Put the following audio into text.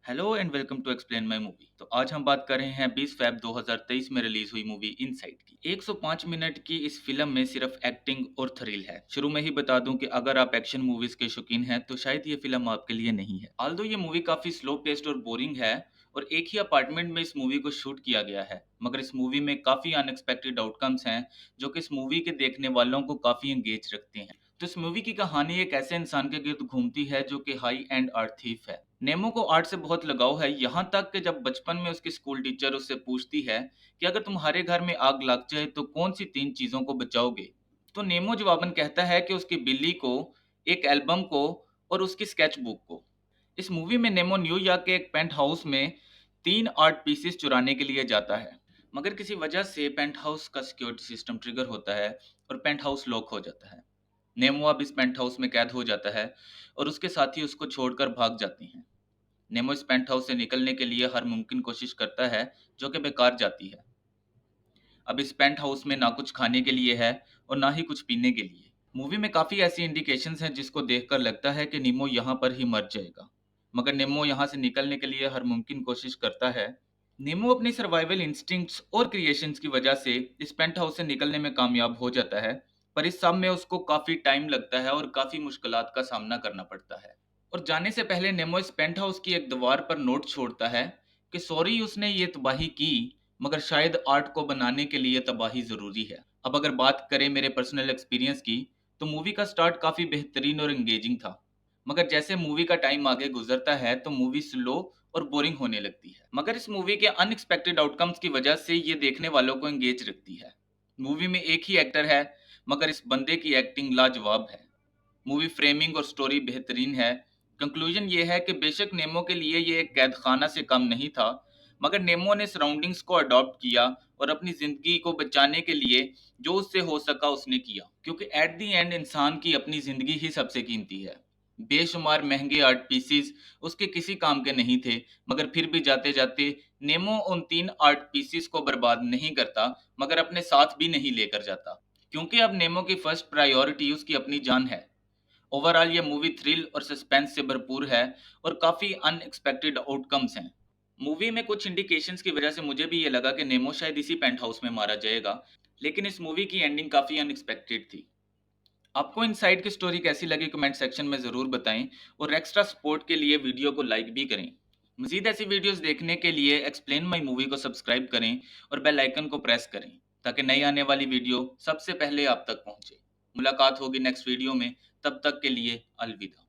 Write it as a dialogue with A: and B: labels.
A: Hello and welcome to explain my movie. तो आज हम बात कर रहे हैं 20 फ़ेब 2023 में रिलीज हुई मूवी इनसाइड की। 105 मिनट की इस फिल्म में सिर्फ एक्टिंग और थ्रिल है। शुरू में ही बता दूं कि अगर आप एक्शन मूवीज के शौकीन हैं तो शायद ये फिल्म आपके लिए नहीं है। ऑल्दो ये मूवी काफी स्लो पेस्ड और बोरिंग है और एक ही अपार्टमेंट में इस मूवी को शूट किया गया है, मगर इस मूवी में काफी अनएक्सपेक्टेड आउटकम्स हैं जो कि इस मूवी के देखने वालों को काफी एंगेज रखते हैं। तो इस मूवी की कहानी एक ऐसे इंसान के गिर्द घूमती है जो कि हाई एंड आर्ट थीफ है। नेमो को आर्ट से बहुत लगाव है, यहाँ तक कि जब बचपन में उसकी स्कूल टीचर उससे पूछती है कि अगर तुम्हारे घर में आग लग जाए तो कौन सी 3 चीज़ों को बचाओगे, तो नेमो जवाबन कहता है कि उसकी बिल्ली को, एक एल्बम को और उसकी स्केच बुक को। इस मूवी में नेमो न्यूयॉर्क के एक पेंट हाउस में 3 आर्ट पीसेस चुराने के लिए जाता है, मगर किसी वजह से पेंट हाउस का सिक्योरिटी सिस्टम ट्रिगर होता है और पेंट हाउस लॉक हो जाता है। नेमो अब इस पेंट हाउस में कैद हो जाता है और उसके साथी उसको छोड़कर भाग जाते हैं। नेमो इस पेंट हाउस से निकलने के लिए हर मुमकिन कोशिश करता है, जो कि बेकार जाती है। अब इस पेंट हाउस में ना कुछ खाने के लिए है और ना ही कुछ पीने के लिए। मूवी में काफ़ी ऐसी इंडिकेशंस हैं जिसको देखकर लगता है कि नेमो यहाँ पर ही मर जाएगा, मगर नेमो यहाँ से निकलने के लिए हर मुमकिन कोशिश करता है। नेमो अपनी सर्वाइवल इंस्टिंक्ट्स और क्रिएशंस की वजह से इस पेंट हाउस से निकलने में कामयाब हो जाता है, पर इस सब में उसको काफ़ी टाइम लगता है और काफ़ी मुश्किलात का सामना करना पड़ता है। और जाने से पहले नेमो इस पेंट हाउस की एक दीवार पर नोट छोड़ता है कि सॉरी उसने ये तबाही की, मगर शायद आर्ट को बनाने के लिए तबाही ज़रूरी है। अब अगर बात करें मेरे पर्सनल एक्सपीरियंस की, तो मूवी का स्टार्ट काफ़ी बेहतरीन और एंगेजिंग था, मगर जैसे मूवी का टाइम आगे गुजरता है तो मूवी स्लो और बोरिंग होने लगती है। मगर इस मूवी के अनएक्सपेक्टेड आउटकम्स की वजह से ये देखने वालों को एंगेज रखती है। मूवी में एक ही एक्टर है, मगर इस बंदे की एक्टिंग लाजवाब है। मूवी फ्रेमिंग और स्टोरी बेहतरीन है। कंक्लूजन ये है कि बेशक नेमो के लिए ये एक कैद खाना से कम नहीं था, मगर नेमो ने सराउंडिंग्स को अडॉप्ट किया और अपनी ज़िंदगी को बचाने के लिए जो उससे हो सका उसने किया, क्योंकि एट द एंड इंसान की अपनी ज़िंदगी ही सबसे कीमती है। बेशुमार महंगे आर्ट पीसीस उसके किसी काम के नहीं थे, मगर फिर भी जाते जाते नेमो उन 3 आर्ट पीसीस को बर्बाद नहीं करता, मगर अपने साथ भी नहीं लेकर जाता, क्योंकि अब नेमो की फर्स्ट प्रायोरिटी उसकी अपनी जान है। ओवरऑल ये मूवी थ्रिल और सस्पेंस से भरपूर है और काफ़ी अनएक्सपेक्टेड आउटकम्स हैं। मूवी में कुछ इंडिकेशंस की वजह से मुझे भी ये लगा कि नेमो शायद इसी पेंट हाउस में मारा जाएगा, लेकिन इस मूवी की एंडिंग काफ़ी अनएक्सपेक्टेड थी। आपको इनसाइड की स्टोरी कैसी लगी कमेंट सेक्शन में ज़रूर बताएं और एक्स्ट्रा सपोर्ट के लिए वीडियो को लाइक भी करें। मज़ीद ऐसी वीडियोस देखने के लिए एक्सप्लेन माई मूवी को सब्सक्राइब करें और बेल आइकन को प्रेस करें ताकि नई आने वाली वीडियो सबसे पहले आप तक पहुंचे। मुलाकात होगी नेक्स्ट वीडियो में, तब तक के लिए अलविदा।